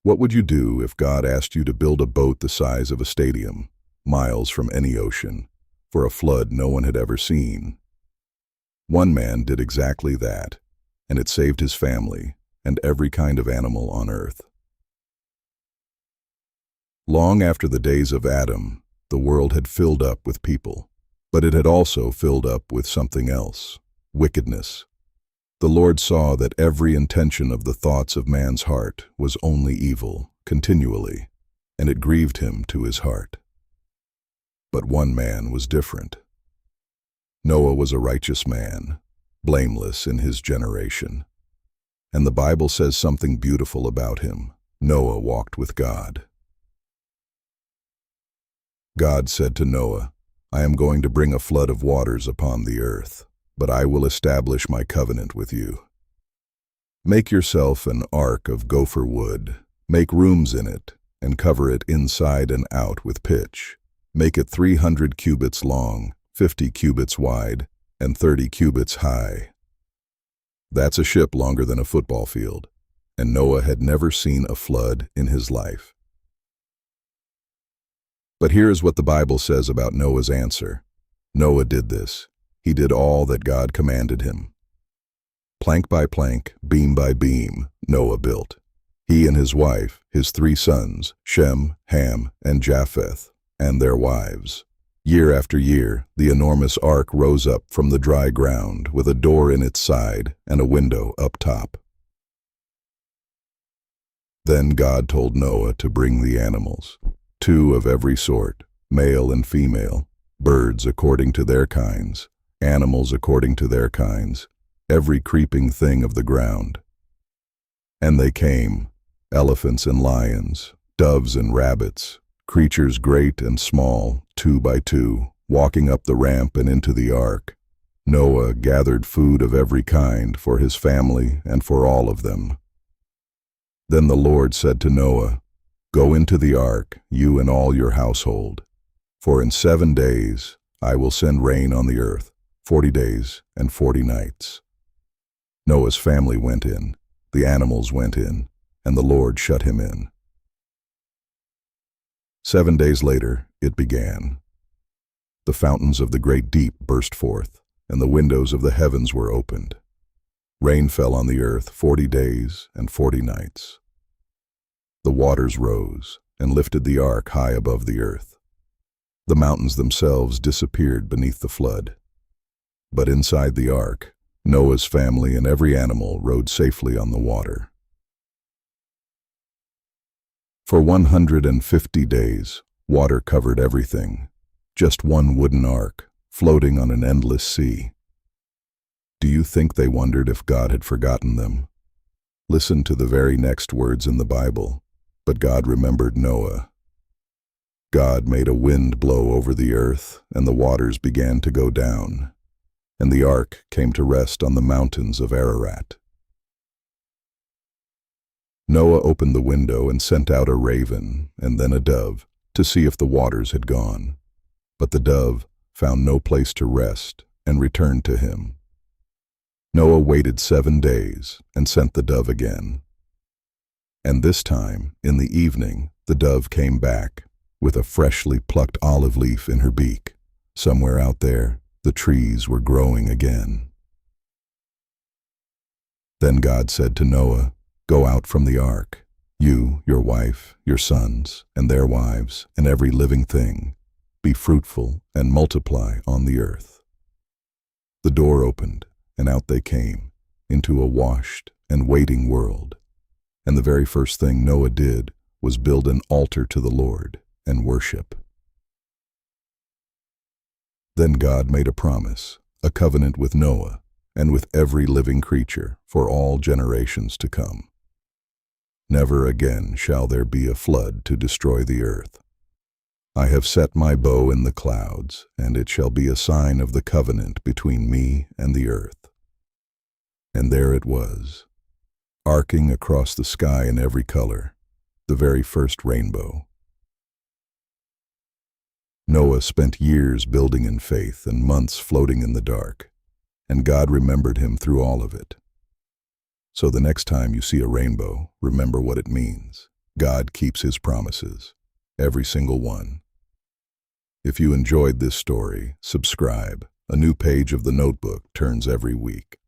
What would you do if God asked you to build a boat the size of a stadium, miles from any ocean, for a flood no one had ever seen? One man did exactly that, and it saved his family and every kind of animal on earth. Long after the days of Adam, the world had filled up with people, but it had also filled up with something else: wickedness. The Lord saw that every intention of the thoughts of man's heart was only evil, continually, and it grieved him to his heart. But one man was different. Noah was a righteous man, blameless in his generation. And the Bible says something beautiful about him. Noah walked with God. God said to Noah, "I am going to bring a flood of waters upon the earth, but I will establish my covenant with you. Make yourself an ark of gopher wood, make rooms in it, and cover it inside and out with pitch. Make it 300 cubits long, 50 cubits wide, and 30 cubits high." That's a ship longer than a football field, and Noah had never seen a flood in his life. But here's what the Bible says about Noah's answer. Noah did this. He did all that God commanded him. Plank by plank, beam by beam, Noah built. He and his wife, his 3 sons, Shem, Ham, and Japheth, and their wives. Year after year, the enormous ark rose up from the dry ground with a door in its side and a window up top. Then God told Noah to bring the animals, 2 of every sort, male and female, birds according to their kinds, animals according to their kinds, every creeping thing of the ground. And they came, elephants and lions, doves and rabbits, creatures great and small, 2 by 2, walking up the ramp and into the ark. Noah gathered food of every kind for his family and for all of them. Then the Lord said to Noah, "Go into the ark, you and all your household, for in 7 days I will send rain on the earth, 40 days and 40 nights." Noah's family went in, the animals went in, and the Lord shut him in. 7 days later, it began. The fountains of the great deep burst forth, and the windows of the heavens were opened. Rain fell on the earth 40 days and 40 nights. The waters rose and lifted the ark high above the earth. The mountains themselves disappeared beneath the flood. But inside the ark, Noah's family and every animal rode safely on the water. For 150 days, water covered everything, just one wooden ark, floating on an endless sea. Do you think they wondered if God had forgotten them? Listen to the very next words in the Bible. But God remembered Noah. God made a wind blow over the earth, and the waters began to go down, and the ark came to rest on the mountains of Ararat. Noah opened the window and sent out a raven, and then a dove, to see if the waters had gone. But the dove found no place to rest, and returned to him. Noah waited 7 days, and sent the dove again. And this time, in the evening, the dove came back, with a freshly plucked olive leaf in her beak. Somewhere out there, the trees were growing again. Then God said to Noah, "Go out from the ark, you, your wife, your sons, and their wives, and every living thing. Be fruitful and multiply on the earth." The door opened, and out they came, into a washed and waiting world. And the very first thing Noah did was build an altar to the Lord and worship. Then God made a promise, a covenant with Noah and with every living creature for all generations to come. Never again shall there be a flood to destroy the earth. I have set my bow in the clouds, and it shall be a sign of the covenant between me and the earth. And there it was, arcing across the sky in every color, the very first rainbow. Noah spent years building in faith and months floating in the dark, and God remembered him through all of it. So the next time you see a rainbow, remember what it means. God keeps his promises, every single one. If you enjoyed this story, subscribe. A new page of the notebook turns every week.